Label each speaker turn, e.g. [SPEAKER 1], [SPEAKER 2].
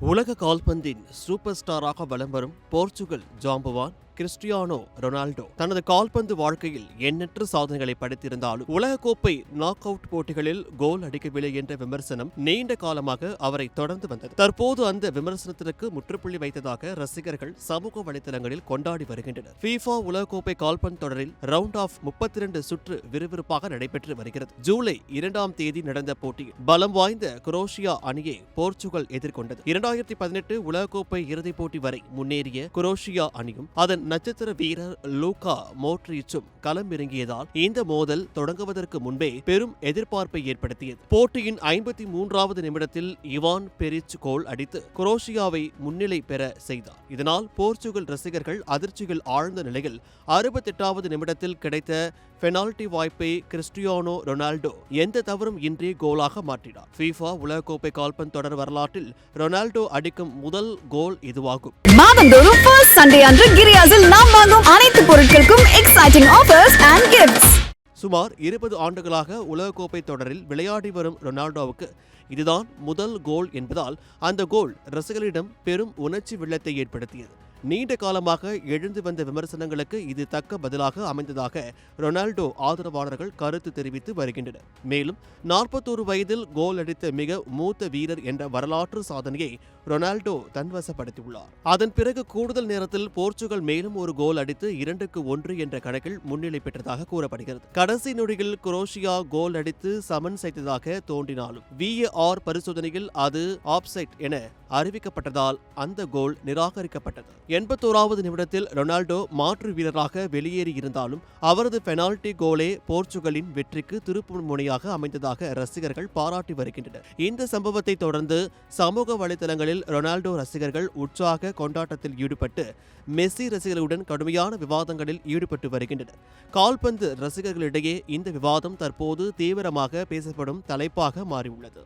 [SPEAKER 1] உலக கால்பந்தின் சூப்பர் ஸ்டாராக வலம் வரும் போர்ச்சுகல் ஜாம்பவான் கிறிஸ்டியானோ ரொனால்டோ தனது கால்பந்து வாழ்க்கையில் எண்ணற்ற சாதனைகளை படைத்திருந்தாலும் உலகக்கோப்பை நாக் அவுட் போட்டிகளில் கோல் அடிக்கவில்லை என்ற விமர்சனம் நீண்ட காலமாக அவரை தொடர்ந்து வந்தது. தற்போது அந்த விமர்சனத்திற்கு முற்றுப்புள்ளி வைத்ததாக ரசிகர்கள் சமூக வலைதளங்களில் கொண்டாடி வருகின்றனர். FIFA உலகக்கோப்பை கால்பந்து தொடரில் ரவுண்ட் ஆஃப் 32 சுற்று விறுவிறுப்பாக நடைபெற்று வருகிறது. ஜூலை 2ஆம் தேதி நடந்த போட்டியில் பலம் வாய்ந்த குரோஷியா அணியை போர்ச்சுகல் எதிர்கொண்டது. 2018 உலகக்கோப்பை இறுதிப் போட்டி வரை முன்னேறிய குரோஷியா அணியும் அதன் நட்சத்திர வீரர் லூகா மோட்ரிச்சும் களமிறங்கியதால் இந்த மோதல் தொடங்குவதற்கு முன்பே பெரும் எதிர்பார்ப்பை ஏற்படுத்தியது. போட்டியின் 53வது நிமிடத்தில் இவான் பெரிச் கோல் அடித்து குரோஷியாவை முன்னிலை பெற செய்தார். இதனால் போர்ச்சுகல் ரசிகர்கள் அதிர்ச்சியில் ஆழ்ந்த நிலையில் 68வது நிமிடத்தில் கிடைத்த பெனால்டி வாய்ப்பை கிறிஸ்டியானோ ரொனால்டோ எந்த தவறும் இன்றி கோலாக மாற்றினார். FIFA உலகக்கோப்பை கால்பந்து தொடர் வரலாற்றில் ரொனால்டோ அடிக்கும் முதல் கோல் இதுவாகும்.
[SPEAKER 2] மாதந்தோறும் ஃபர்ஸ்ட் சண்டே அன்று கிரியாஸில் நாம் வாங்கும் அனைத்து பொருட்களுக்கும் எக்ஸைட்டிங் ஆஃபர்ஸ் அண்ட் கிஃப்ட்ஸ்.
[SPEAKER 1] சுமார் 20 ஆண்டுகளாக உலகக்கோப்பை தொடரில் விளையாடி வரும் ரொனால்டோவுக்கு இதுதான் முதல் கோல் என்பதால் அந்த கோல் ரசிகர்களிடம் பெரும் உணர்ச்சி வெள்ளத்தை ஏற்படுத்தியது. நீண்ட காலமாக எழுந்து வந்த விமர்சனங்களுக்கு இது தக்க பதிலாக அமைந்ததாக ரொனால்டோ ஆதரவாளர்கள் கருத்து தெரிவித்து வருகின்றனர். மேலும் 41 வயதில் கோல் அடித்த மிக மூத்த வீரர் என்ற வரலாற்று சாதனையை ரொனால்டோ தன்வசப்படுத்தியுள்ளார். அதன் பிறகு கூடுதல் நேரத்தில் போர்ச்சுகல் மேலும் ஒரு கோல் அடித்து 2-1 என்ற கணக்கில் முன்னிலை பெற்றதாக கூறப்படுகிறது. கடைசி நொடியில் குரோஷியா கோல் அடித்து சமன் செய்ததாக தோன்றினாலும் VAR பரிசோதனையில் அது ஆப்சைட் என அறிவிக்கப்பட்டதால் அந்த கோல் நிராகரிக்கப்பட்டது. 81வது நிமிடத்தில் ரொனால்டோ மாற்று வீரராக வெளியேறியிருந்தாலும் அவரது பெனால்டி கோலே போர்ச்சுகலின் வெற்றிக்கு திருப்பு முனையாக அமைந்ததாக ரசிகர்கள் பாராட்டி வருகின்றனர். இந்த சம்பவத்தை தொடர்ந்து சமூக வலைதளங்களில் ரொனால்டோ ரசிகர்கள் உற்சாக கொண்டாட்டத்தில் ஈடுபட்டு மெஸ்ஸி ரசிகர்களுடன் கடுமையான விவாதங்களில் ஈடுபட்டு வருகின்றனர். கால்பந்து ரசிகர்களிடையே இந்த விவாதம் தற்போது தீவிரமாக பேசப்படும் தலைப்பாக மாறியுள்ளது.